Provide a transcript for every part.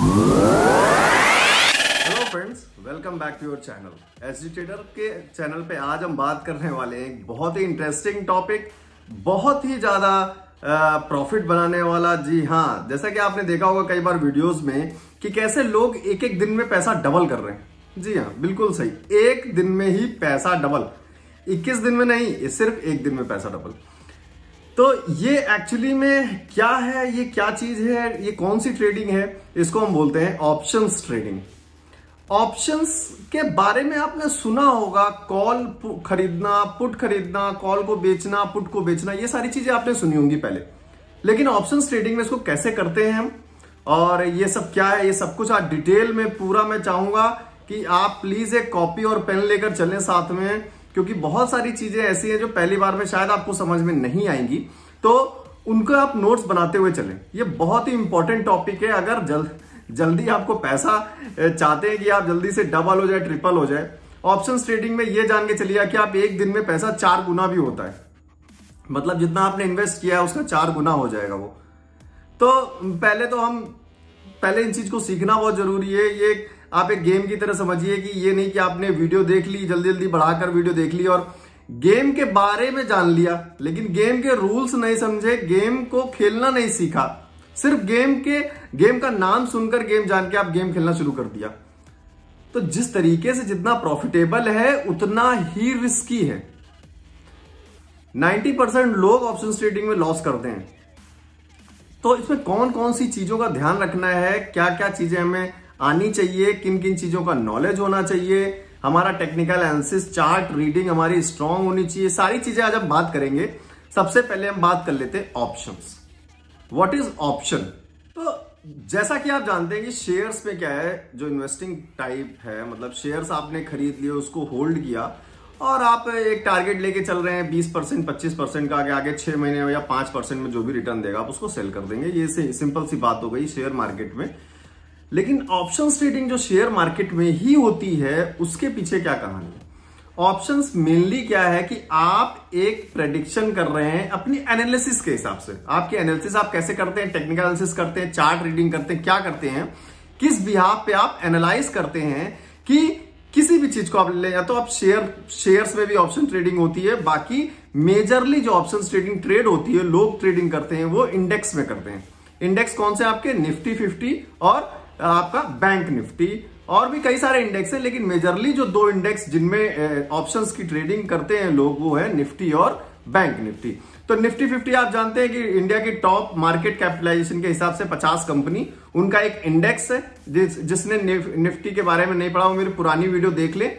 Hello friends, welcome back to your channel SG trader के channel पे। आज हम बात करने वाले हैं एक बहुत ही इंटरेस्टिंग टॉपिक, बहुत ही ज्यादा प्रॉफिट बनाने वाला। जी हाँ, जैसा कि आपने देखा होगा कई बार वीडियोस में कि कैसे लोग एक एक दिन में पैसा डबल कर रहे हैं। जी हाँ, बिल्कुल सही, एक दिन में ही पैसा डबल, 21 दिन में नहीं, सिर्फ एक दिन में पैसा डबल। तो ये एक्चुअली में क्या है, ये क्या चीज है, ये कौन सी ट्रेडिंग है? इसको हम बोलते हैं ऑप्शंस ट्रेडिंग। ऑप्शंस के बारे में आपने सुना होगा, कॉल खरीदना, पुट खरीदना, कॉल को बेचना, पुट को बेचना, ये सारी चीजें आपने सुनी होंगी पहले। लेकिन ऑप्शंस ट्रेडिंग में इसको कैसे करते हैं हम, और ये सब क्या है, ये सब कुछ आज डिटेल में पूरा मैं चाहूंगा कि आप प्लीज एक कॉपी और पेन लेकर चलें साथ में, क्योंकि बहुत सारी चीजें ऐसी हैं जो पहली बार में शायद आपको समझ में नहीं आएंगी, तो उनको आप नोट्स बनाते हुए चलें। ये बहुत ही इंपॉर्टेंट टॉपिक है। अगर जल्दी आपको पैसा चाहते हैं कि आप जल्दी से डबल हो जाए, ट्रिपल हो जाए, ऑप्शंस ट्रेडिंग में ये जान के चलिए कि आप एक दिन में पैसा 4 गुना भी होता है। मतलब जितना आपने इन्वेस्ट किया है उसका 4 गुना हो जाएगा वो। तो पहले इन चीज को सीखना बहुत जरूरी है। ये आप एक गेम की तरह समझिए कि ये नहीं कि आपने वीडियो देख ली, जल्दी जल्दी बढ़ाकर वीडियो देख ली और गेम के बारे में जान लिया, लेकिन गेम के रूल्स नहीं समझे, गेम को खेलना नहीं सीखा, सिर्फ गेम का नाम सुनकर गेम जान के आप गेम खेलना शुरू कर दिया। तो जिस तरीके से जितना प्रॉफिटेबल है उतना ही रिस्की है। 90% लोग ऑप्शंस ट्रेडिंग में लॉस करते हैं। तो इसमें कौन कौन सी चीजों का ध्यान रखना है, क्या क्या चीजें हमें आनी चाहिए, किन किन चीजों का नॉलेज होना चाहिए, हमारा टेक्निकल एनालिसिस, चार्ट रीडिंग हमारी स्ट्रांग होनी चाहिए, सारी चीजें आज हम बात करेंगे। सबसे पहले हम बात कर लेते हैं ऑप्शंस। What is option? तो जैसा कि आप जानते हैं कि शेयर्स में क्या है, जो इन्वेस्टिंग टाइप है, मतलब शेयर्स आपने खरीद लिए, उसको होल्ड किया और आप एक टारगेट लेके चल रहे हैं 20%, 25% का, आगे 6 महीने या 5% में जो भी रिटर्न देगा आप उसको सेल कर देंगे। ये सिंपल सी बात हो गई शेयर मार्केट में। लेकिन ऑप्शंस ट्रेडिंग जो शेयर मार्केट में ही होती है, उसके पीछे क्या कहानी है? ऑप्शंस मेनली क्या है कि आप एक प्रेडिक्शन कर रहे हैं अपनी एनालिसिस के हिसाब से। आपकी एनालिसिस आप कैसे करते हैं? टेक्निकल एनालिसिस करते हैं, चार्ट रीडिंग करते हैं, क्या करते हैं, किस बिहाफ पे आप एनालाइज करते हैं कि किसी भी चीज को आप ले, या तो आप शेयर्स में भी ऑप्शन ट्रेडिंग होती है, बाकी मेजरली जो ऑप्शन ट्रेडिंग ट्रेड होती है, लोग ट्रेडिंग करते हैं वो इंडेक्स में करते हैं। इंडेक्स कौन से? आपके निफ्टी 50 और आपका बैंक निफ्टी, और भी कई सारे इंडेक्स हैं, लेकिन मेजरली जो 2 इंडेक्स जिनमें ऑप्शंस की ट्रेडिंग करते हैं लोग, वो है निफ्टी और बैंक निफ्टी। तो निफ्टी 50 आप जानते हैं कि इंडिया की टॉप मार्केट कैपिटलाइजेशन के हिसाब से 50 कंपनी, उनका एक इंडेक्स है। जिसने निफ्टी के बारे में नहीं पढ़ा वो मेरी पुरानी वीडियो देख ले।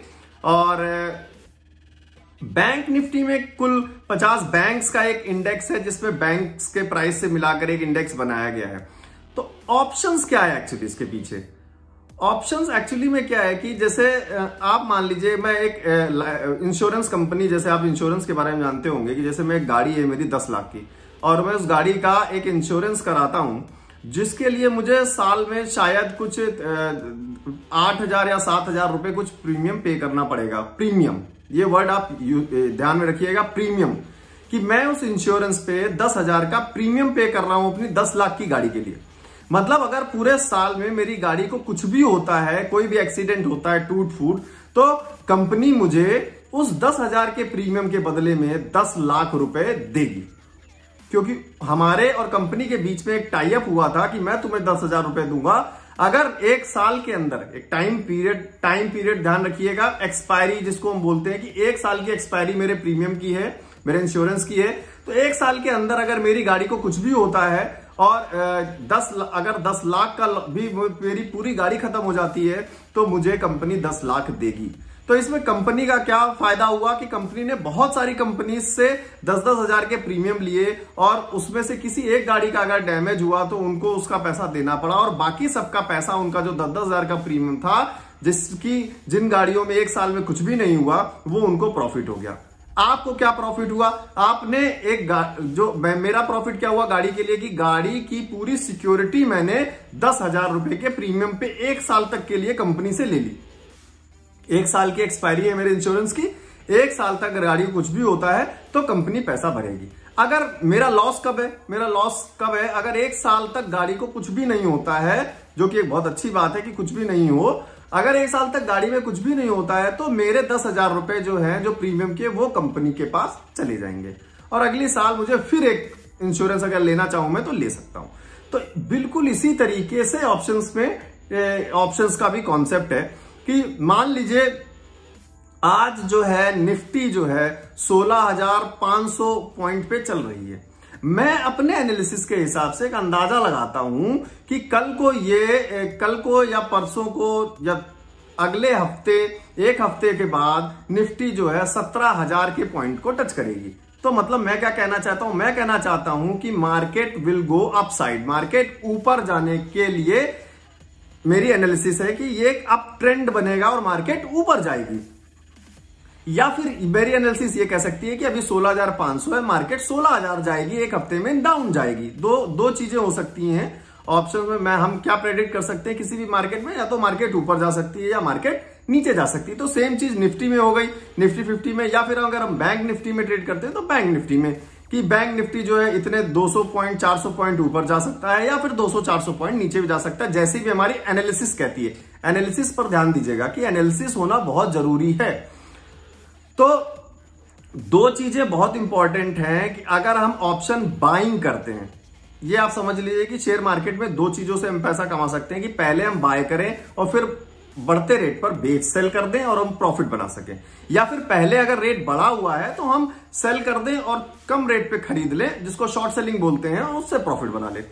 और बैंक निफ्टी में कुल 50 बैंक्स का एक इंडेक्स है, जिसमें बैंक्स के प्राइस से मिलाकर एक इंडेक्स बनाया गया है। तो ऑप्शंस क्या है एक्चुअली इसके पीछे? ऑप्शंस एक्चुअली में क्या है कि जैसे आप मान लीजिए मैं एक इंश्योरेंस कंपनी, जैसे आप इंश्योरेंस के बारे में जानते होंगे कि जैसे मैं एक गाड़ी है मेरी 10 लाख की, और मैं उस गाड़ी का एक इंश्योरेंस कराता हूं, जिसके लिए मुझे साल में शायद कुछ 8,000 या 7,000 रुपए कुछ प्रीमियम पे करना पड़ेगा। प्रीमियम, ये वर्ड आप ध्यान में रखिएगा, प्रीमियम, कि मैं उस इंश्योरेंस पे 10,000 का प्रीमियम पे कर रहा हूं अपनी 10 लाख की गाड़ी के लिए। मतलब अगर पूरे साल में मेरी गाड़ी को कुछ भी होता है, कोई भी एक्सीडेंट होता है, टूट फूट, तो कंपनी मुझे उस 10,000 के प्रीमियम के बदले में 10 लाख रुपए देगी। क्योंकि हमारे और कंपनी के बीच में एक टाई अप हुआ था कि मैं तुम्हें 10,000 रुपए दूंगा अगर एक साल के अंदर, एक टाइम पीरियड ध्यान रखिएगा, एक्सपायरी जिसको हम बोलते हैं कि 1 साल की एक्सपायरी मेरे प्रीमियम की है, मेरे इंश्योरेंस की है। तो 1 साल के अंदर अगर मेरी गाड़ी को कुछ भी होता है और अगर 10 लाख का भी मेरी पूरी गाड़ी खत्म हो जाती है, तो मुझे कंपनी 10 लाख देगी। तो इसमें कंपनी का क्या फायदा हुआ कि कंपनी ने बहुत सारी कंपनी से 10-10 हजार के प्रीमियम लिए, और उसमें से किसी एक गाड़ी का अगर डैमेज हुआ तो उनको उसका पैसा देना पड़ा, और बाकी सबका पैसा, उनका जो 10-10 हजार का प्रीमियम था, जिन गाड़ियों में 1 साल में कुछ भी नहीं हुआ, वो उनको प्रॉफिट हो गया। आपको क्या प्रॉफिट हुआ? आपने मेरा प्रॉफिट क्या हुआ गाड़ी के लिए कि गाड़ी की पूरी सिक्योरिटी मैंने 10,000 रुपए के प्रीमियम पे 1 साल तक के लिए कंपनी से ले ली। 1 साल की एक्सपायरी है मेरे इंश्योरेंस की, 1 साल तक गाड़ी को कुछ भी होता है तो कंपनी पैसा भरेगी। अगर मेरा लॉस कब है? अगर 1 साल तक गाड़ी को कुछ भी नहीं होता है जो कि एक बहुत अच्छी बात है कि कुछ भी नहीं हो। अगर 1 साल तक गाड़ी में कुछ भी नहीं होता है तो मेरे 10,000 रुपए जो है जो प्रीमियम के वो कंपनी के पास चले जाएंगे और अगले साल मुझे फिर एक इंश्योरेंस अगर लेना चाहूं मैं तो ले सकता हूं। तो बिल्कुल इसी तरीके से ऑप्शंस का भी कॉन्सेप्ट है कि मान लीजिए आज जो है निफ्टी जो है 16,500 पॉइंट पे चल रही है। मैं अपने एनालिसिस के हिसाब से एक अंदाजा लगाता हूं कि कल को या परसों को या अगले हफ्ते, एक हफ्ते के बाद निफ्टी जो है 17,000 के पॉइंट को टच करेगी। तो मतलब मैं क्या कहना चाहता हूं, मैं कहना चाहता हूं कि market will go upside, market ऊपर जाने के लिए मेरी एनालिसिस है कि ये एक अप ट्रेंड बनेगा और मार्केट ऊपर जाएगी। या फिर मेरी एनालिसिस ये कह सकती है कि अभी 16,500 है, मार्केट 16,000 जाएगी, एक हफ्ते में डाउन जाएगी। दो चीजें हो सकती हैं ऑप्शन में। हम क्या प्रेडिक्ट कर सकते हैं किसी भी मार्केट में, या तो मार्केट ऊपर जा सकती है या मार्केट नीचे जा सकती है। तो सेम चीज निफ्टी में हो गई, निफ्टी 50 में। या फिर अगर हम बैंक निफ्टी में ट्रेड करते हैं तो बैंक निफ्टी में कि बैंक निफ्टी जो है इतने 200 पॉइंट 400 पॉइंट ऊपर जा सकता है या फिर 200-400 पॉइंट नीचे भी जा सकता है, जैसी भी हमारी एनालिसिस कहती है। एनालिसिस पर ध्यान दीजिएगा कि एनालिसिस होना बहुत जरूरी है। तो 2 चीजें बहुत इंपॉर्टेंट हैं कि अगर हम ऑप्शन बाइंग करते हैं, ये आप समझ लीजिए कि शेयर मार्केट में 2 चीजों से हम पैसा कमा सकते हैं कि पहले हम बाय करें और फिर बढ़ते रेट पर सेल कर दें और हम प्रॉफिट बना सकें, या फिर पहले अगर रेट बढ़ा हुआ है तो हम सेल कर दें और कम रेट पे खरीद लें, जिसको शॉर्ट सेलिंग बोलते हैं, और उससे प्रॉफिट बना लें।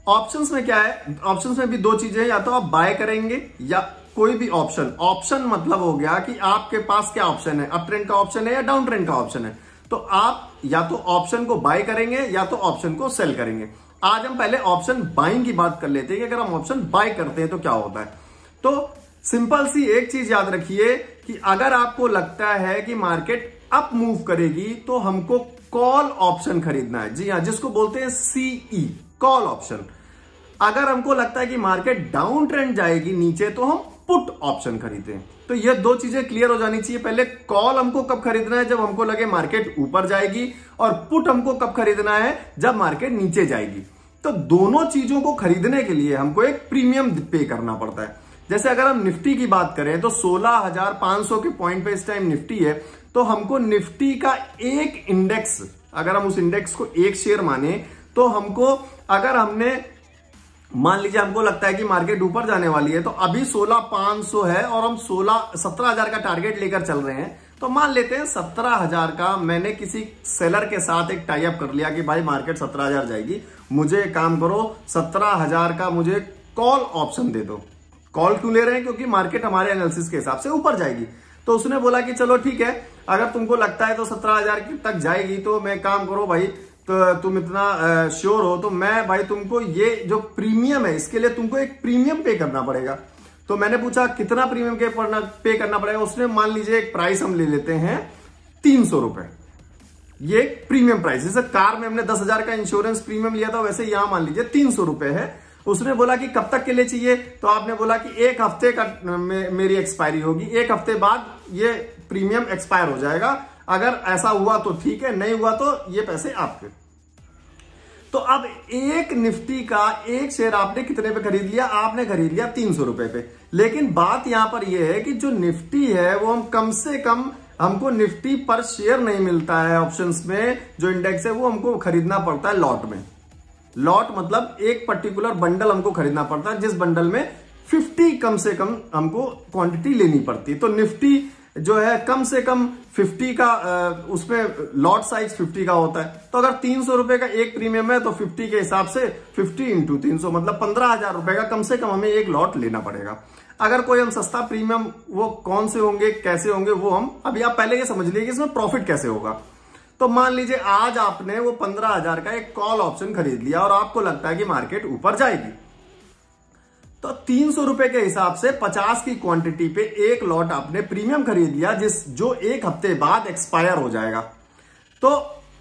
ऑप्शंस में क्या है, ऑप्शंस में भी 2 चीजें हैं, या तो आप बाय करेंगे या कोई भी ऑप्शन मतलब हो गया कि आपके पास क्या ऑप्शन है, अप ट्रेंड का ऑप्शन है या डाउन ट्रेंड का ऑप्शन है। तो आप या तो ऑप्शन को बाय करेंगे या तो ऑप्शन को सेल करेंगे। आज हम पहले ऑप्शन बाइंग की बात कर लेते हैं कि अगर हम ऑप्शन बाय करते हैं तो क्या होता है। तो सिंपल सी एक चीज याद रखिए कि अगर आपको लगता है कि मार्केट अप मूव करेगी तो हमको कॉल ऑप्शन खरीदना है। जी हां, जिसको बोलते हैं सीई, कॉल ऑप्शन। अगर हमको लगता है कि मार्केट डाउन ट्रेंड जाएगी नीचे तो हम पुट ऑप्शन खरीदें। तो ये 2 चीजें क्लियर हो जानी चाहिए। पहले कॉल हमको कब खरीदना है, जब हमको लगे मार्केट ऊपर जाएगी, और पुट हमको कब खरीदना है, जब मार्केट नीचे जाएगी। तो दोनों चीजों को खरीदने के लिए हमको एक प्रीमियम पे करना पड़ता है। जैसे अगर हम निफ्टी की बात करें तो 16,500 के पॉइंट पे इस टाइम निफ्टी है, तो हमको निफ्टी का एक इंडेक्स, अगर हम उस इंडेक्स को एक शेयर माने तो हमको, अगर हमने मान लीजिए हमको लगता है कि मार्केट ऊपर जाने वाली है, तो अभी 16,500 है और हम 17,000 का टारगेट लेकर चल रहे हैं, तो मान लेते हैं 17,000 का मैंने किसी सेलर के साथ एक टाई अप कर लिया कि भाई मार्केट 17,000 जाएगी, मुझे काम करो 17,000 का मुझे कॉल ऑप्शन दे दो। कॉल क्यों ले रहे हैं, क्योंकि मार्केट हमारे एनालिसिस के हिसाब से ऊपर जाएगी। तो उसने बोला कि चलो ठीक है, अगर तुमको लगता है तो 17,000 तक जाएगी, तो मैं काम करो भाई, तो तुम इतना श्योर हो तो मैं भाई तुमको ये जो प्रीमियम है इसके लिए तुमको एक प्रीमियम पे करना पड़ेगा। तो मैंने पूछा कितना प्रीमियम पे करना पड़ेगा। उसने मान लीजिए एक प्राइस हम ले लेते हैं 300 रुपए, ये प्रीमियम प्राइस। जैसे कार में हमने 10,000 का इंश्योरेंस प्रीमियम लिया था, वैसे यहां मान लीजिए 300 रुपए है। उसने बोला कि कब तक के लिए चाहिए, तो आपने बोला कि 1 हफ्ते का मेरी एक्सपायरी होगी, 1 हफ्ते बाद ये प्रीमियम एक्सपायर हो जाएगा। अगर ऐसा हुआ तो ठीक है, नहीं हुआ तो ये पैसे आपके। तो अब एक निफ्टी का एक शेयर आपने कितने पे खरीद लिया, आपने खरीद लिया 300 रुपए पे। लेकिन बात यहां पर यह है कि जो निफ्टी है वो हम कम से कम, हमको निफ्टी पर शेयर नहीं मिलता है ऑप्शंस में, जो इंडेक्स है वो हमको खरीदना पड़ता है लॉट में। लॉट मतलब एक पर्टिकुलर बंडल हमको खरीदना पड़ता है, जिस बंडल में 50 कम से कम हमको क्वांटिटी लेनी पड़ती है। तो निफ्टी जो है कम से कम 50 का, उसमें लॉट साइज 50 का होता है। तो अगर 300 रुपए का एक प्रीमियम है तो 50 के हिसाब से 50 × 300 मतलब 15,000 रुपए का कम से कम हमें एक लॉट लेना पड़ेगा। अगर कोई हम सस्ता प्रीमियम, वो कौन से होंगे, कैसे होंगे, वो हम अभी, आप पहले ये समझ लीजिए कि इसमें प्रॉफिट कैसे होगा। तो मान लीजिए आज आपने वो 15,000 का एक कॉल ऑप्शन खरीद लिया और आपको लगता है कि मार्केट ऊपर जाएगी, तो 300 रुपए के हिसाब से 50 की क्वांटिटी पे एक लॉट आपने प्रीमियम खरीद लिया, जो 1 हफ्ते बाद एक्सपायर हो जाएगा। तो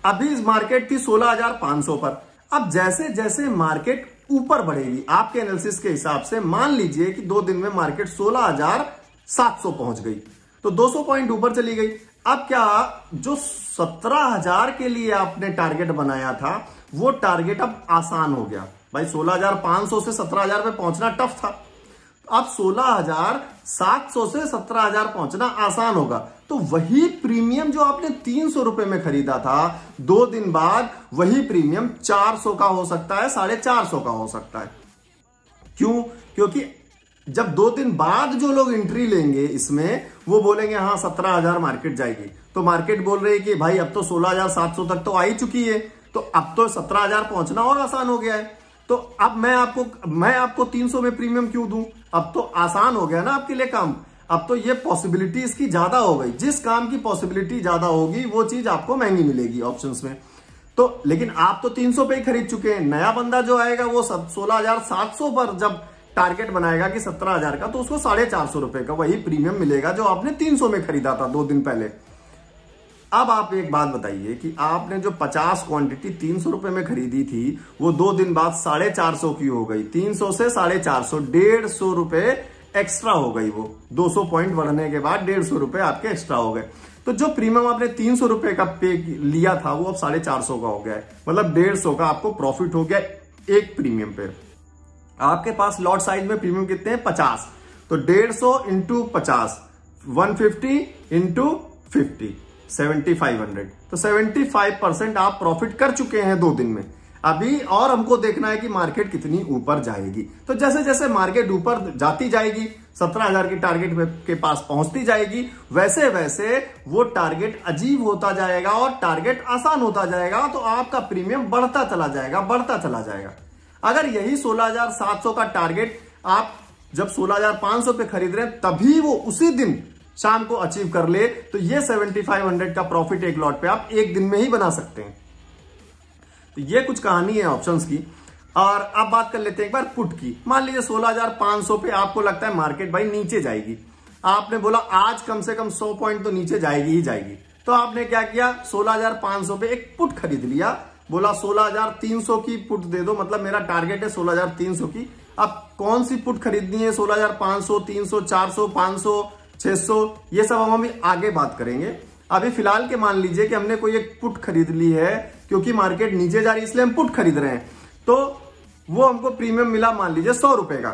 अभी मार्केट थी 16,500 पर। अब जैसे जैसे मार्केट ऊपर बढ़ेगी, आपके एनालिसिस के हिसाब से मान लीजिए कि 2 दिन में मार्केट 16,700 पहुंच गई, तो 200 पॉइंट ऊपर चली गई। अब क्या, जो 17,000 के लिए आपने टारगेट बनाया था वो टारगेट अब आसान हो गया। भाई 16,500 से 17,000 पे पहुंचना टफ था, अब 16,700 से 17,000 पहुंचना आसान होगा। तो वही प्रीमियम जो आपने 300 रुपए में खरीदा था, 2 दिन बाद वही प्रीमियम 400 का हो सकता है, 450 का हो सकता है। क्यों? क्योंकि जब 2 दिन बाद जो लोग एंट्री लेंगे इसमें, वो बोलेंगे हाँ 17,000 मार्केट जाएगी, तो मार्केट बोल रही है कि भाई अब तो 16,700 तक तो आ ही चुकी है, तो अब तो 17,000 पहुंचना और आसान हो गया है। तो अब मैं आपको 300 में प्रीमियम क्यों दूं? अब तो आसान हो गया ना आपके लिए काम। अब तो ये पॉसिबिलिटी इसकी ज्यादा हो गई। जिस काम की पॉसिबिलिटी ज्यादा होगी वो चीज आपको महंगी मिलेगी ऑप्शंस में। तो लेकिन आप तो 300 पे ही खरीद चुके हैं। नया बंदा जो आएगा वो 16,700 पर जब टारगेट बनाएगा कि 17,000 का, तो उसको 450 रुपए का वही प्रीमियम मिलेगा जो आपने 300 में खरीदा था 2 दिन पहले। अब आप एक बात बताइए कि आपने जो 50 क्वांटिटी 300 रुपए में खरीदी थी, वो 2 दिन बाद 450 की हो गई। 300 से 450, 150 रुपए एक्स्ट्रा हो गई। वो 200 पॉइंट बढ़ने के बाद 150 रुपए आपके एक्स्ट्रा हो गए। तो जो प्रीमियम आपने 300 रुपए का पे लिया था, वो अब 450 का हो गया है। मतलब 150 का आपको प्रॉफिट हो गया एक प्रीमियम पे। आपके पास लॉट साइज में प्रीमियम कितने हैं? 50। तो 150 इंटू 50, 150 इंटू 50, 7,500। तो 75% आप प्रॉफिट कर चुके हैं 2 दिन में। अभी और हमको देखना है कि मार्केट कितनी ऊपर जाएगी। तो जैसे जैसे मार्केट ऊपर जाती जाएगी, 17,000 की टारगेट के पास पहुंचती जाएगी, वैसे वैसे वो टारगेट अजीब होता जाएगा और टारगेट आसान होता जाएगा। तो आपका प्रीमियम बढ़ता चला जाएगा, बढ़ता चला जाएगा। अगर यही 16,700 का टारगेट आप जब 16,500 पे खरीद रहे हैं, तभी वो उसी दिन शाम को अचीव कर ले, तो ये 7,500 का प्रॉफिट एक लॉट पे आप एक दिन में ही बना सकते हैं। तो ये कुछ कहानी है ऑप्शंस की। और अब बात कर लेते हैं एक बार पुट की। मान लीजिए 16,500 पे आपको लगता है मार्केट भाई नीचे जाएगी। आपने बोला आज कम से कम 100 पॉइंट तो नीचे जाएगी ही जाएगी। तो आपने क्या किया? 16,500 पे एक पुट खरीद लिया। बोला 16,300 की पुट दे दो, मतलब मेरा टारगेट है 16,300 की। अब कौन सी पुट खरीदनी है? 16,500, 300, 400, 500, 600, ये सब हम अभी आगे बात करेंगे। अभी फिलहाल के मान लीजिए कि हमने कोई एक पुट खरीद ली है, क्योंकि मार्केट नीचे जा रही है इसलिए हम पुट खरीद रहे हैं। तो वो हमको प्रीमियम मिला मान लीजिए 100 रुपए का,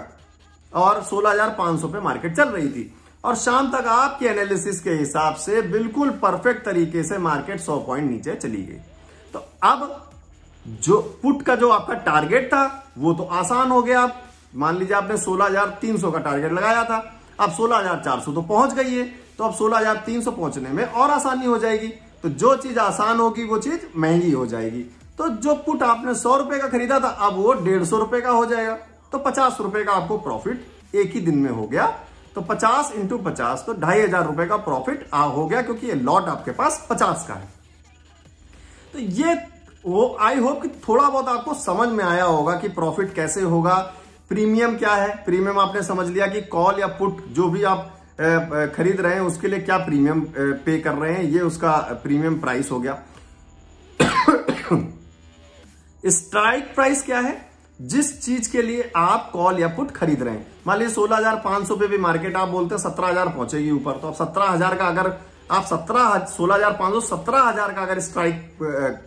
और 16,500 पे मार्केट चल रही थी, और शाम तक आपके एनालिसिस के हिसाब से बिल्कुल परफेक्ट तरीके से मार्केट 100 पॉइंट नीचे चली गई। तो अब जो पुट का जो आपका टारगेट था वो तो आसान हो गया। मान लीजिए आपने 16,300 का टारगेट लगाया था, अब 16,400 तो पहुंच गई है। तो अब 16,300 पहुंचने में और आसानी हो जाएगी। तो जो चीज आसान होगी वो चीज महंगी हो जाएगी। तो जो पुट आपने 100 रुपए का खरीदा था, अब वो 150 रुपए का हो जाएगा। तो 50 रुपए का आपको प्रॉफिट एक ही दिन में हो गया। तो 50 इंटू 50, तो 2,500 रुपए का प्रॉफिट हो गया, क्योंकि ये लॉट आपके पास 50 का है। तो ये वो आई होप कि थोड़ा बहुत आपको समझ में आया होगा कि प्रॉफिट कैसे होगा, प्रीमियम क्या है। प्रीमियम आपने समझ लिया कि कॉल या पुट जो भी आप खरीद रहे हैं उसके लिए क्या प्रीमियम पे कर रहे हैं, ये उसका प्रीमियम प्राइस हो गया। स्ट्राइक प्राइस क्या है? जिस चीज के लिए आप कॉल या पुट खरीद रहे हैं। मान लीजिए 16,500 पे भी मार्केट आप बोलते हैं 17,000 पहुंचेगी ऊपर, तो आप 17,000 का अगर आप 16,500 17,000 का अगर स्ट्राइक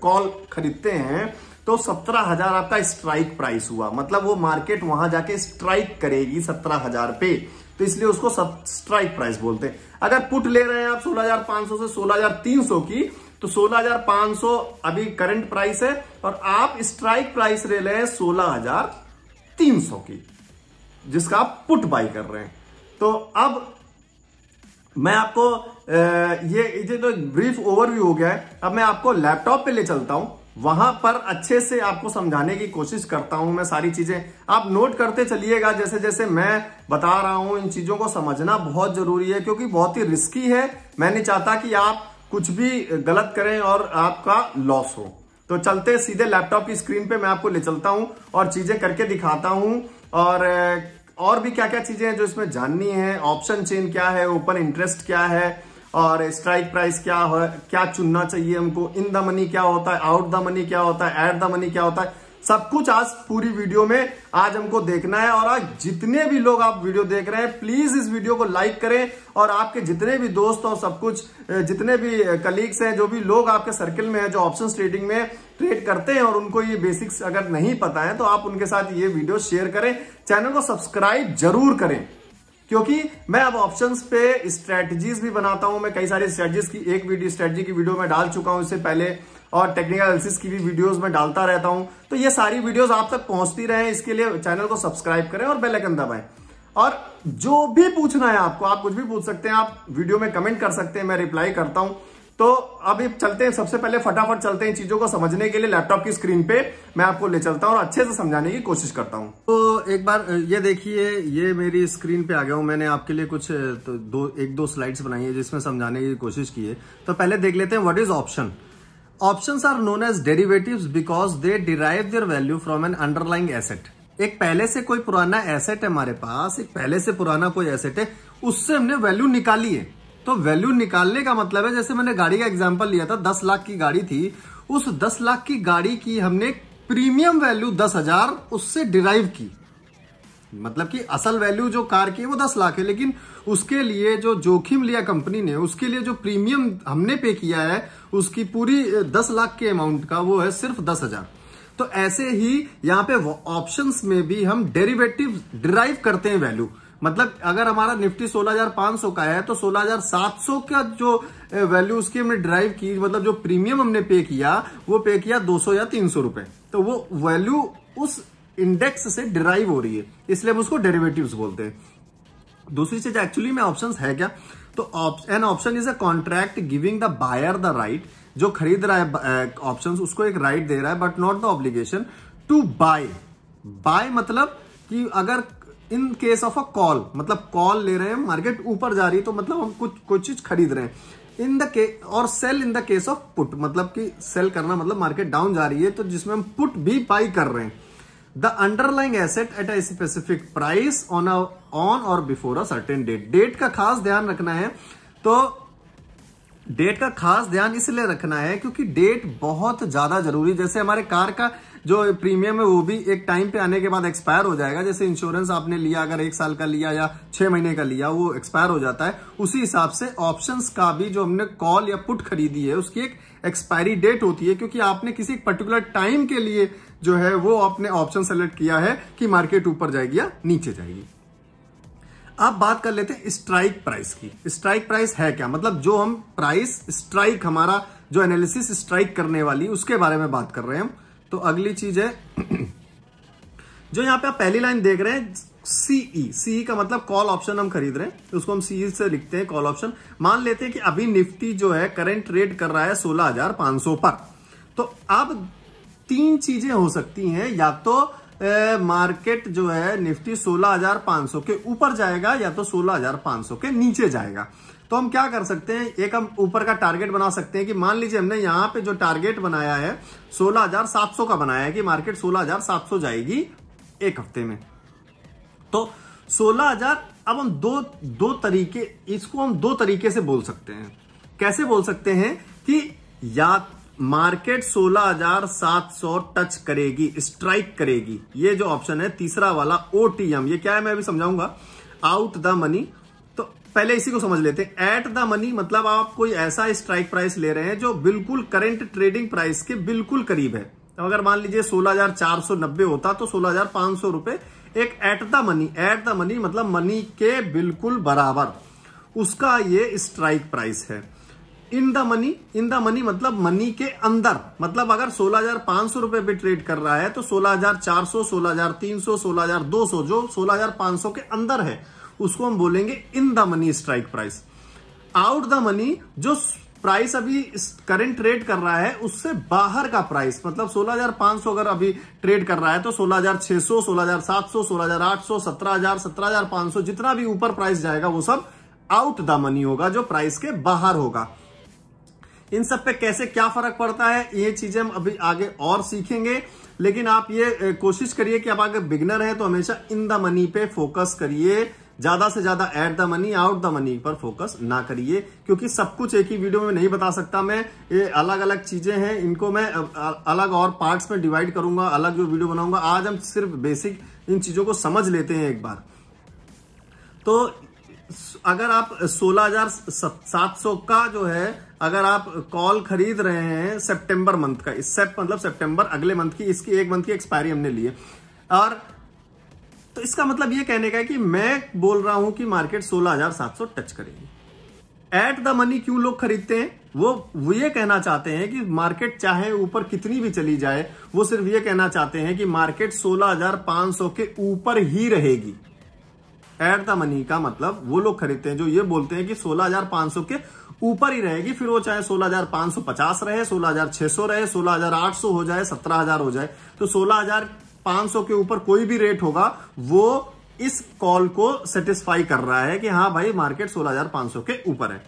कॉल खरीदते हैं, तो 17,000 आपका स्ट्राइक प्राइस हुआ। मतलब वो मार्केट वहां जाके स्ट्राइक करेगी 17,000 पे, तो इसलिए उसको स्ट्राइक प्राइस बोलते हैं। अगर पुट ले रहे हैं आप 16,500 से 16,300 की, तो 16,500 अभी करंट प्राइस है, और आप स्ट्राइक प्राइस ले रहे हैं 16,300 की, जिसका आप पुट बाई कर रहे हैं। तो अब मैं आपको ये तो ब्रीफ ओवरव्यू हो गया है। अब मैं आपको लैपटॉप पे ले चलता हूं, वहां पर अच्छे से आपको समझाने की कोशिश करता हूं। मैं सारी चीजें आप नोट करते चलिएगा जैसे जैसे मैं बता रहा हूं। इन चीजों को समझना बहुत जरूरी है, क्योंकि बहुत ही रिस्की है। मैं नहीं चाहता कि आप कुछ भी गलत करें और आपका लॉस हो। तो चलते सीधे लैपटॉप की स्क्रीन पे मैं आपको ले चलता हूं और चीजें करके दिखाता हूं, और भी क्या क्या चीजें हैं जो इसमें जाननी है। ऑप्शन चेन क्या है, ओपन इंटरेस्ट क्या है, और स्ट्राइक प्राइस क्या है, क्या चुनना चाहिए हमको, इन द मनी क्या होता है, आउट द मनी क्या होता है, एट द मनी क्या होता है, सब कुछ आज पूरी वीडियो में आज हमको देखना है। और आज जितने भी लोग आप वीडियो देख रहे हैं प्लीज इस वीडियो को लाइक करें और आपके जितने भी दोस्त और सब कुछ जितने भी कलीग्स हैं, जो भी लोग आपके सर्किल में है जो ऑप्शंस ट्रेडिंग में ट्रेड करते हैं और उनको ये बेसिक्स अगर नहीं पता है तो आप उनके साथ ये वीडियो शेयर करें। चैनल को सब्सक्राइब जरूर करें क्योंकि मैं अब ऑप्शंस पे स्ट्रेटजीज भी बनाता हूं। मैं कई सारी स्ट्रेटजीज की एक वीडियो स्ट्रेटजी की वीडियो में डाल चुका हूं इससे पहले, और टेक्निकल एनालिसिस की भी वीडियोस में डालता रहता हूं। तो ये सारी वीडियोस आप तक पहुंचती रहे, इसके लिए चैनल को सब्सक्राइब करें और बेल आइकन दबाएं। और जो भी पूछना है आपको, आप कुछ भी पूछ सकते हैं, आप वीडियो में कमेंट कर सकते हैं, मैं रिप्लाई करता हूं। तो अभी चलते हैं, सबसे पहले फटाफट चलते हैं चीजों को समझने के लिए। लैपटॉप की स्क्रीन पे मैं आपको ले चलता हूं और अच्छे से समझाने की कोशिश करता हूं। तो एक बार ये देखिए, ये मेरी स्क्रीन पे आ गया हूं। मैंने आपके लिए कुछ एक दो स्लाइड्स बनाई है जिसमें समझाने की कोशिश की है। तो पहले देख लेते हैं what is option. Options are known as derivatives because they derive their value from an underlying asset. एक पहले से कोई पुराना एसेट है हमारे पास, एक पहले से पुराना कोई एसेट है, उससे हमने वैल्यू निकाली है। तो वैल्यू निकालने का मतलब है, जैसे मैंने गाड़ी का एग्जांपल लिया था, 10 लाख की गाड़ी थी, उस 10 लाख की गाड़ी की हमने प्रीमियम वैल्यू 10,000 उससे डिराइव की। मतलब कि असल वैल्यू जो कार की है वो 10 लाख है, लेकिन उसके लिए जो जोखिम लिया कंपनी ने, उसके लिए जो प्रीमियम हमने पे किया है उसकी पूरी 10 लाख के अमाउंट का वो है सिर्फ 10,000। तो ऐसे ही यहाँ पे ऑप्शंस में भी हम डेरिवेटिव डिराइव करते हैं वैल्यू। मतलब अगर हमारा निफ्टी 16,500 का है तो 16,700 का जो वैल्यू उसकी हमने ड्राइव की, मतलब जो प्रीमियम हमने पे किया वो पे किया 200 या 300 रुपए। तो वो वैल्यू उस इंडेक्स से डिराइव हो रही है, इसलिए हम उसको डेरिवेटिव्स बोलते हैं। दूसरी चीज एक्चुअली में ऑप्शंस है क्या, तो an option is a contract giving the buyer the right, जो खरीद रहा है ऑप्शंस उसको एक राइट दे रहा है, but not the obligation to buy. Buy मतलब कि अगर in case of a call, मतलब कॉल ले रहे हैं, मार्केट ऊपर जा रही है तो मतलब हम कुछ चीज खरीद रहे हैं। इन द केस, और sell in the case of put, मतलब कि सेल करना मतलब मार्केट डाउन जा रही है तो जिसमें हम पुट भी बाई कर रहे हैं। The underlying asset at a specific price on or before a certain date. Date का खास ध्यान रखना है। तो डेट का खास ध्यान इसलिए रखना है क्योंकि डेट बहुत ज्यादा जरूरी। जैसे हमारे कार का जो प्रीमियम है वो भी एक टाइम पे आने के बाद एक्सपायर हो जाएगा। जैसे इंश्योरेंस आपने लिया, अगर 1 साल का लिया या 6 महीने का लिया, वो एक्सपायर हो जाता है। उसी हिसाब से ऑप्शंस का भी जो हमने कॉल या पुट खरीदी है उसकी एक एक्सपायरी डेट होती है, क्योंकि आपने किसी पर्टिकुलर टाइम के लिए जो है वो आपने ऑप्शन सेलेक्ट किया है कि मार्केट ऊपर जाएगी या नीचे जाएगी। अब बात कर लेते हैं स्ट्राइक प्राइस की। स्ट्राइक प्राइस है क्या, मतलब जो हम प्राइस स्ट्राइक, हमारा जो एनालिसिस स्ट्राइक करने वाली उसके बारे में बात कर रहे हैं हम। तो अगली चीज है जो यहां पे आप पहली लाइन देख रहे हैं, सीई। सीई का मतलब कॉल ऑप्शन हम खरीद रहे हैं, तो उसको हम सीई से लिखते हैं कॉल ऑप्शन। मान लेते हैं कि अभी निफ्टी जो है करंट ट्रेड कर रहा है 16,500 पर। तो अब 3 चीजें हो सकती हैं, या तो मार्केट जो है निफ्टी 16,500 के ऊपर जाएगा या तो 16,500 के नीचे जाएगा। तो हम क्या कर सकते हैं, एक हम ऊपर का टारगेट बना सकते हैं कि मान लीजिए हमने यहां पे जो टारगेट बनाया है 16,700 का बनाया है कि मार्केट 16,700 जाएगी एक हफ्ते में। तो 16,000, अब हम दो तरीके, इसको हम 2 तरीके से बोल सकते हैं। कैसे बोल सकते हैं कि या मार्केट 16,700 टच करेगी, स्ट्राइक करेगी, ये जो ऑप्शन है तीसरा वाला ओटीएम, ये क्या है मैं अभी समझाऊंगा, आउट द मनी। तो पहले इसी को समझ लेते हैं। एट द मनी मतलब आप कोई ऐसा स्ट्राइक प्राइस ले रहे हैं जो बिल्कुल करंट ट्रेडिंग प्राइस के बिल्कुल करीब है। तो अगर मान लीजिए 16,490 होता तो 16,500 रुपए एक at the money, at the money मतलब मनी के बिल्कुल बराबर, उसका ये स्ट्राइक प्राइस है। इन द मनी मतलब मनी के अंदर, मतलब अगर 16,500 रुपए पे ट्रेड कर रहा है तो 16,400, 16,300, 16,200 जो 16,500 के अंदर है उसको हम बोलेंगे in the money strike price. Out the money जो प्राइस अभी करंट ट्रेड कर रहा है उससे बाहर का प्राइस, मतलब 16,500 अगर अभी ट्रेड कर रहा है तो 16,600, 16,700, 16,800, 17,000, 17,500 जितना भी ऊपर प्राइस जाएगा वो सब आउट द मनी होगा, जो प्राइस के बाहर होगा। इन सब पे कैसे क्या फर्क पड़ता है ये चीजें हम अभी आगे और सीखेंगे, लेकिन आप ये कोशिश करिए कि आप अगर बिगिनर है तो हमेशा इन द मनी पे फोकस करिए। ज्यादा से ज्यादा at the money out the money पर फोकस ना करिए, क्योंकि सब कुछ एक ही वीडियो में नहीं बता सकता मैं। ये अलग अलग चीजें हैं, इनको मैं अलग और पार्ट्स में डिवाइड करूंगा, अलग जो वीडियो बनाऊंगा। आज हम सिर्फ बेसिक इन चीजों को समझ लेते हैं एक बार। तो अगर आप 16,700 का जो है अगर आप कॉल खरीद रहे हैं सितंबर मंथ का, इस मतलब सितंबर अगले मंथ की, इसकी एक मंथ की एक्सपायरी हमने ली है, और तो इसका मतलब ये कहने का है कि मैं बोल रहा हूं कि मार्केट 16,700 टच करेगी। एट द मनी क्यों लोग खरीदते हैं? वो ये कहना चाहते हैं कि मार्केट चाहे ऊपर कितनी भी चली जाए, वो सिर्फ ये कहना चाहते हैं कि मार्केट 16,500 के ऊपर ही रहेगी। एट द मनी का मतलब वो लोग खरीदते हैं जो ये बोलते हैं कि 16,500 के ऊपर ही रहेगी, फिर वो चाहे 16,550 रहे, 16,600 रहे, 16,800 हो जाए, 17,000 हो जाए, तो 16,500 के ऊपर कोई भी रेट होगा वो इस कॉल को सेटिस्फाई कर रहा है कि हाँ भाई मार्केट 16,500 के ऊपर है।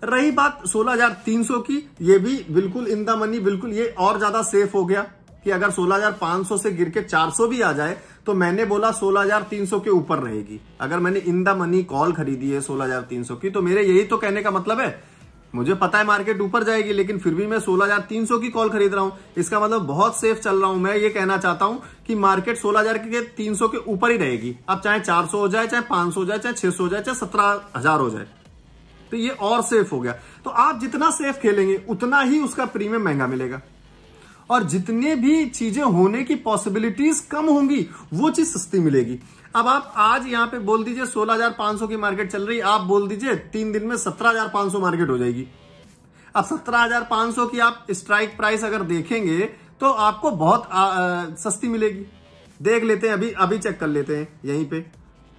रही बात 16,300 की, ये भी बिल्कुल इन द मनी, बिल्कुल ये और ज्यादा सेफ हो गया कि अगर 16,500 से गिर के 400 भी आ जाए तो मैंने बोला 16,300 के ऊपर रहेगी। अगर मैंने इन द मनी कॉल खरीदी है 16,300 की, तो मेरे यही तो कहने का मतलब है, मुझे पता है मार्केट ऊपर जाएगी लेकिन फिर भी मैं 16,300 की कॉल खरीद रहा हूं। इसका मतलब बहुत सेफ चल रहा हूं। मैं ये कहना चाहता हूं कि मार्केट 16,300 के ऊपर ही रहेगी। अब चाहे 400 हो जाए, चाहे 500 हो जाए, चाहे 600 हो जाए, चाहे 17,000 हो जाए, तो ये और सेफ हो गया। तो आप जितना सेफ खेलेंगे उतना ही उसका प्रीमियम महंगा मिलेगा, और जितने भी चीजें होने की पॉसिबिलिटीज कम होंगी वो चीज सस्ती मिलेगी। अब आप आज यहां पे बोल दीजिए 16,500 की मार्केट चल रही, आप बोल दीजिए 3 दिन में 17,500 मार्केट हो जाएगी। अब 17,500 की आप स्ट्राइक प्राइस अगर देखेंगे तो आपको बहुत सस्ती मिलेगी। देख लेते हैं, अभी चेक कर लेते हैं। यहीं पे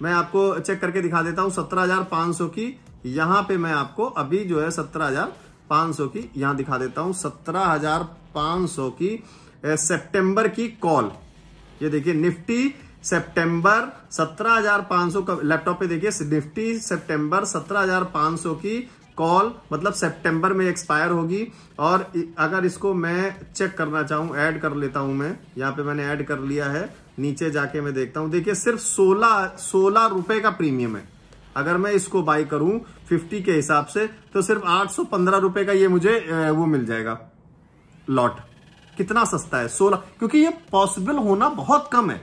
मैं आपको चेक करके दिखा देता हूं 17,500 की। यहां पे मैं आपको अभी जो है 17,500 की यहां दिखा देता हूं। 17,500 की सितंबर की कॉल, ये देखिए निफ्टी सितंबर 17,500 का, लैपटॉप पे देखिए निफ्टी सितंबर 17,500 की कॉल, मतलब सितंबर में एक्सपायर होगी। और अगर इसको मैं चेक करना चाहूं, ऐड कर लेता हूं मैं, यहां पे मैंने ऐड कर लिया है। नीचे जाके मैं देखता हूं, देखिए सिर्फ 16 रुपए का प्रीमियम है। अगर मैं इसको बाई करूं 50 के हिसाब से तो सिर्फ 815 रुपए का ये मुझे वो मिल जाएगा लॉट। कितना सस्ता है 16, क्योंकि ये पॉसिबल होना बहुत कम है,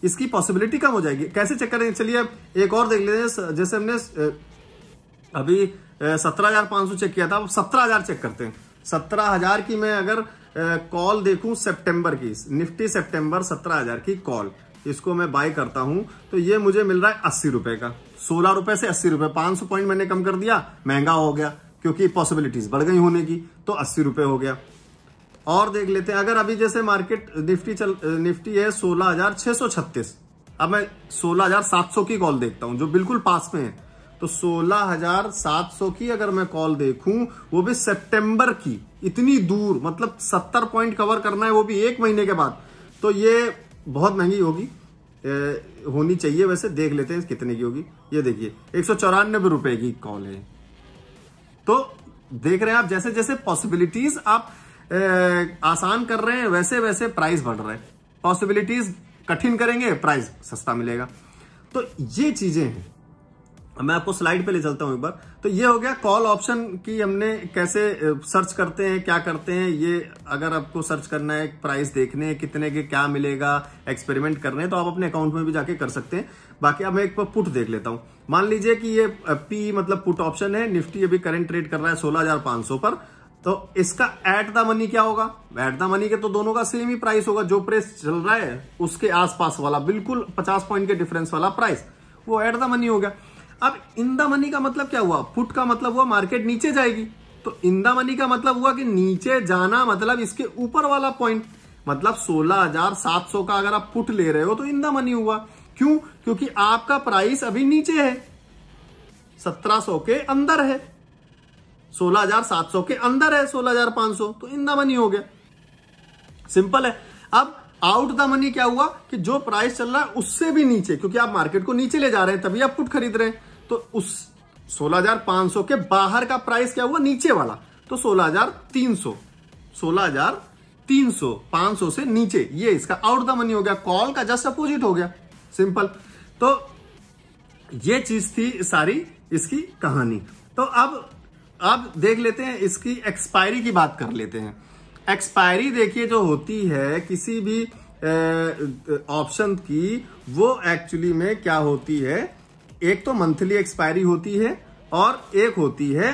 इसकी पॉसिबिलिटी कम हो जाएगी। कैसे चेक करेंगे? चलिए अब एक और देख लेते हैं। जैसे हमने अभी 17,500 चेक किया था, अब 17,000 चेक करते हैं। 17,000 की मैं अगर कॉल देखूं सितंबर की, निफ्टी सितंबर 17,000 की कॉल, इसको मैं बाय करता हूं तो ये मुझे मिल रहा है 80 रुपए का। 16 रुपए से 80 रुपए, 500 पॉइंट मैंने कम कर दिया, महंगा हो गया क्योंकि पॉसिबिलिटीज बढ़ गई होने की, तो 80 रुपए हो गया। और देख लेते हैं, अगर अभी जैसे मार्केट निफ्टी है 16,636, अब मैं 16,700 की कॉल देखता हूं जो बिल्कुल पास में है। तो 16,700 की अगर मैं कॉल देखूं, वो भी सितंबर की, इतनी दूर, मतलब 70 पॉइंट कवर करना है, वो भी 1 महीने के बाद, तो ये बहुत महंगी होगी, होनी चाहिए। वैसे देख लेते हैं कितने की होगी। ये देखिए 194 रुपए की कॉल है। तो देख रहे हैं आप, जैसे जैसे पॉसिबिलिटीज आप आसान कर रहे हैं वैसे वैसे प्राइस बढ़ रहा है। पॉसिबिलिटीज कठिन करेंगे, प्राइस सस्ता मिलेगा। तो ये चीजें हैं। मैं आपको स्लाइड पे ले चलता हूं एक बार। तो ये हो गया कॉल ऑप्शन की, हमने कैसे सर्च करते हैं, क्या करते हैं। ये अगर आपको सर्च करना है, प्राइस देखने कितने के क्या मिलेगा, एक्सपेरिमेंट करने हैं, तो आप अपने अकाउंट में भी जाके कर सकते हैं। बाकी अब मैं एक पुट देख लेता हूं। मान लीजिए कि ये पी मतलब पुट ऑप्शन है, निफ्टी अभी करंट ट्रेड कर रहा है 16,500 पर, तो इसका एट द मनी क्या होगा? एट द मनी के तो दोनों का सेम ही प्राइस होगा, जो प्राइस चल रहा है उसके आसपास वाला, बिल्कुल 50 पॉइंट के डिफरेंस वाला प्राइस, वो एट द मनी हो गया। अब इन द मनी का मतलब क्या हुआ? पुट का मतलब हुआ मार्केट नीचे जाएगी, तो इन द मनी का मतलब हुआ कि नीचे जाना मतलब इसके ऊपर वाला पॉइंट, मतलब 16,700 का अगर आप पुट ले रहे हो तो इन द मनी हुआ। क्यों? क्योंकि आपका प्राइस अभी नीचे है, 1700 के अंदर है, 16,700 के अंदर है 16,500, तो इन द मनी हो गया। सिंपल है। अब आउट द मनी क्या हुआ कि जो प्राइस चल रहा है उससे भी नीचे, क्योंकि आप मार्केट को नीचे ले जा रहे हैं तभी आप पुट खरीद रहे हैं, तो उस 16,500 के बाहर का प्राइस क्या हुआ? नीचे वाला, तो 16,300, 16,300, 500 से नीचे, ये इसका आउट द मनी हो गया। कॉल का जस्ट अपोजिट हो गया, सिंपल। तो ये चीज थी सारी इसकी कहानी। तो अब देख लेते हैं इसकी एक्सपायरी की बात कर लेते हैं। एक्सपायरी देखिए जो होती है किसी भी ऑप्शन की, वो एक्चुअली में क्या होती है, एक तो मंथली एक्सपायरी होती है और एक होती है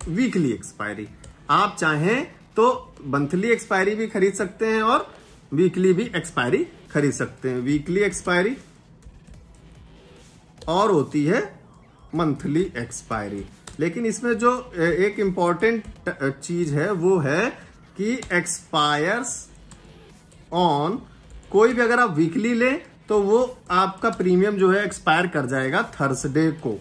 वीकली एक्सपायरी। आप चाहें तो मंथली एक्सपायरी भी खरीद सकते हैं और वीकली भी एक्सपायरी खरीद सकते हैं। वीकली एक्सपायरी और होती है मंथली एक्सपायरी। लेकिन इसमें जो एक इंपॉर्टेंट चीज है वो है कि एक्सपायर्स ऑन, कोई भी अगर आप वीकली लें तो वो आपका प्रीमियम जो है एक्सपायर कर जाएगा थर्सडे को।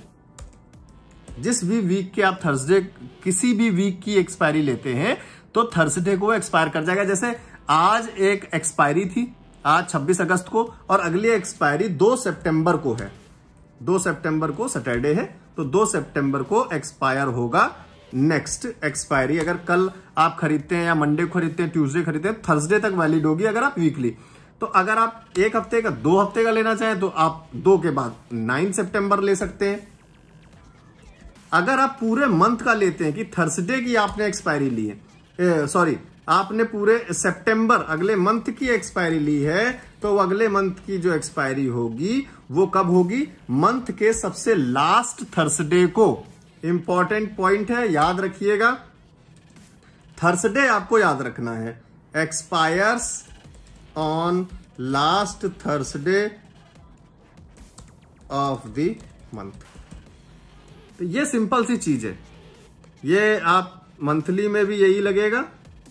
जिस भी वीक के आप थर्सडे, किसी भी वीक की एक्सपायरी लेते हैं तो थर्सडे को एक्सपायर कर जाएगा। जैसे आज एक एक्सपायरी थी, आज 26 अगस्त को, और अगली एक्सपायरी 2 सितंबर को है। 2 सितंबर को सैटरडे है, तो 2 सितंबर को एक्सपायर होगा नेक्स्ट एक्सपायरी। अगर कल आप खरीदते हैं या मंडे को खरीदते हैं, ट्यूसडे खरीदते हैं, थर्सडे तक वैलिड होगी अगर आप वीकली। तो अगर आप 1 हफ्ते का, 2 हफ्ते का लेना चाहें तो आप 2 के बाद 9 सितंबर ले सकते हैं। अगर आप पूरे मंथ का लेते हैं कि थर्सडे की आपने एक्सपायरी ली है, सॉरी आपने पूरे सितंबर अगले मंथ की एक्सपायरी ली है, तो वो अगले मंथ की जो एक्सपायरी होगी वो कब होगी, मंथ के सबसे लास्ट थर्सडे को। इंपॉर्टेंट पॉइंट है, याद रखिएगा, थर्सडे आपको याद रखना है। Expires on last Thursday of the month. तो ये सिंपल सी चीज है, ये आप मंथली में भी यही लगेगा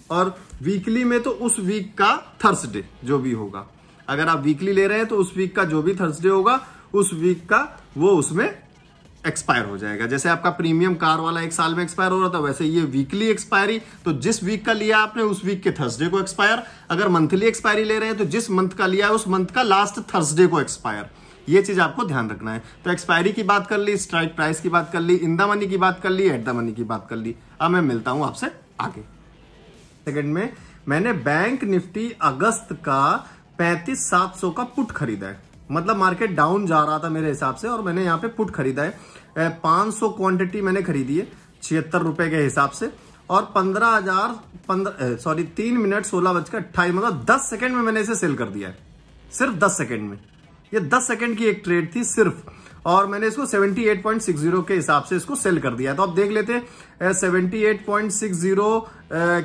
और वीकली में तो उस वीक का थर्सडे जो भी होगा। अगर आप वीकली ले रहे हैं तो उस वीक का जो भी थर्सडे होगा उस वीक का वो उसमें एक्सपायर हो जाएगा। जैसे आपका प्रीमियम कार वाला 1 साल में एक्सपायर हो रहा था, वैसे ये वीकली एक्सपायरी, तो जिस वीक का लिया आपने उस वीक के थर्सडे को एक्सपायर। अगर मंथली एक्सपायरी ले रहे हैं तो जिस मंथ का लिया है उस मंथ का लास्ट थर्सडे को एक्सपायर। ये चीज आपको ध्यान रखना है। तो एक्सपायरी की बात कर ली, स्ट्राइक प्राइस की बात कर ली, इन द मनी की बात कर ली, एट द मनी की बात कर ली। अब मैं मिलता हूं आपसे आगे। सेकंड में मैंने बैंक निफ्टी अगस्त का 35,700 का पुट खरीदा है। मतलब मार्केट डाउन जा रहा था मेरे हिसाब से और मैंने यहाँ पे पुट खरीदा है। 500 क्वांटिटी मैंने खरीदी है 76 रुपए के हिसाब से, और 3 मिनट 16:28, मतलब 10 सेकंड में मैंने इसे सेल कर दिया है। सिर्फ 10 सेकंड में। ये 10 सेकंड की एक ट्रेड थी सिर्फ, और मैंने इसको 78.60 के हिसाब से इसको सेल कर दिया। तो अब देख लेते हैं 78.60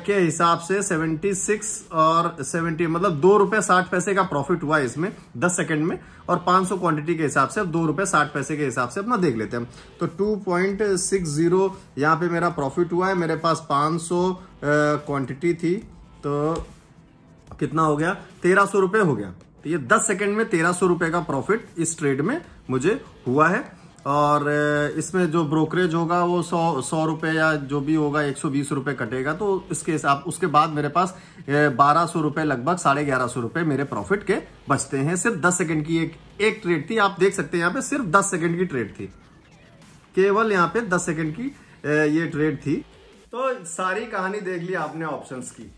के हिसाब से 76 और 70, मतलब 2 रुपए 60 पैसे का प्रॉफिट हुआ इसमें 10 सेकंड में, और 500 क्वांटिटी के हिसाब से 2 रुपए 60 पैसे के हिसाब से अपना देख लेते हैं। तो 2.60 यहाँ पे मेरा प्रॉफिट हुआ है। मेरे पास 500 क्वांटिटी थी, तो कितना हो गया, 1300 रुपए हो गया। तो ये 10 सेकंड में 1300 रुपए का प्रॉफिट इस ट्रेड में मुझे हुआ है। और इसमें जो ब्रोकरेज होगा वो 100 रुपए या जो भी होगा 120 रुपए कटेगा। तो इसके हिसाब, उसके बाद मेरे पास 1200 रुपए, लगभग 1150 रुपए मेरे प्रॉफिट के बचते हैं। सिर्फ 10 सेकंड की एक ट्रेड थी। आप देख सकते हैं यहाँ पे सिर्फ 10 सेकंड की ट्रेड थी, केवल यहाँ पे 10 सेकंड की ये ट्रेड थी। तो सारी कहानी देख ली आपने ऑप्शंस की।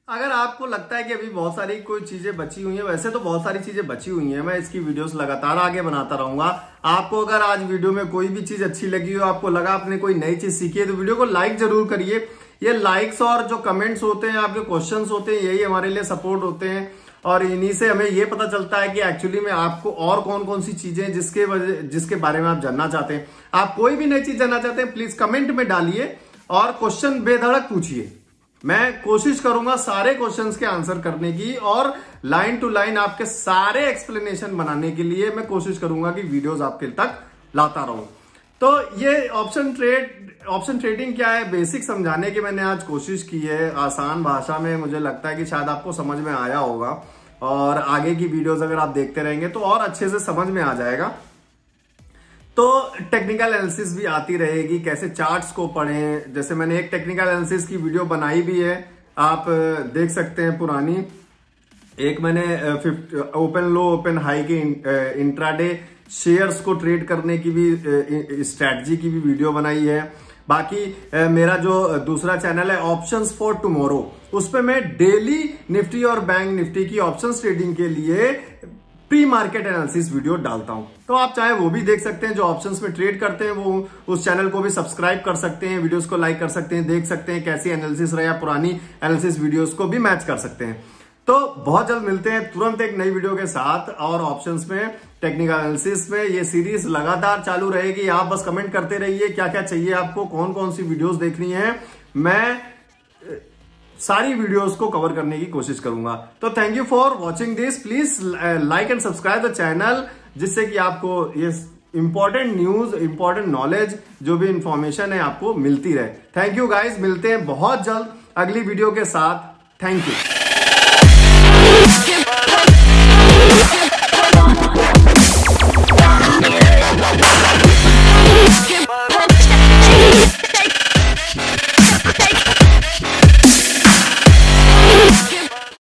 अगर आपको लगता है कि अभी बहुत सारी कोई चीजें बची हुई हैं, वैसे तो बहुत सारी चीजें बची हुई हैं, मैं इसकी वीडियोस लगातार आगे बनाता रहूंगा। आपको अगर आज वीडियो में कोई भी चीज अच्छी लगी हो, आपको लगा आपने कोई नई चीज सीखी है, तो वीडियो को लाइक जरूर करिए। ये लाइक्स और जो कमेंट्स होते हैं, आपके क्वेश्चंस होते हैं, यही हमारे लिए सपोर्ट होते हैं, और इन्हीं से हमें ये पता चलता है कि एक्चुअली में आपको और कौन कौन सी चीजें जिसके बारे में आप जानना चाहते हैं। आप कोई भी नई चीज जानना चाहते हैं, प्लीज कमेंट में डालिए और क्वेश्चन बेधड़क पूछिए। मैं कोशिश करूंगा सारे क्वेश्चंस के आंसर करने की, और लाइन टू लाइन आपके सारे एक्सप्लेनेशन बनाने के लिए मैं कोशिश करूंगा कि वीडियोस आपके तक लाता रहूं। तो ये ऑप्शन ट्रेडिंग क्या है, बेसिक समझाने की मैंने आज कोशिश की है, आसान भाषा में। मुझे लगता है कि शायद आपको समझ में आया होगा, और आगे की वीडियोस अगर आप देखते रहेंगे तो और अच्छे से समझ में आ जाएगा। तो टेक्निकल एनालिसिस भी आती रहेगी, कैसे चार्ट्स को पढ़ें। जैसे मैंने एक टेक्निकल एनालिसिस की वीडियो बनाई भी है, आप देख सकते हैं पुरानी। एक मैंने ओपन लो ओपन हाई के इंट्राडे शेयर्स को ट्रेड करने की भी स्ट्रैटेजी की भी वीडियो बनाई है। बाकी मेरा जो दूसरा चैनल है ऑप्शंस फॉर टुमारो, उस पे मैं डेली निफ्टी और बैंक निफ्टी की ऑप्शंस ट्रेडिंग के लिए प्री मार्केट एनालिसिस वीडियो डालता हूं, तो आप चाहे वो भी देख सकते हैं। जो ऑप्शंस में ट्रेड करते हैं वो उस चैनल को भी सब्सक्राइब कर सकते हैं, वीडियोस को लाइक कर सकते हैं, देख सकते हैं कैसी एनालिसिस रहे, या पुरानी एनालिसिस वीडियोस को भी मैच कर सकते हैं। तो बहुत जल्द मिलते हैं तुरंत एक नई वीडियो के साथ, और ऑप्शंस में, टेक्निकल एनालिसिस में ये सीरीज लगातार चालू रहेगी। आप बस कमेंट करते रहिए क्या क्या चाहिए आपको, कौन कौन सी वीडियोस देखनी है, मैं सारी वीडियोस को कवर करने की कोशिश करूंगा। तो thank you for watching this, please like and subscribe the channel, जिससे कि आपको ये इंपॉर्टेंट न्यूज, इंपॉर्टेंट नॉलेज, जो भी इंफॉर्मेशन है आपको मिलती रहे। थैंक यू गाइज, मिलते हैं बहुत जल्द अगली वीडियो के साथ। Thank you.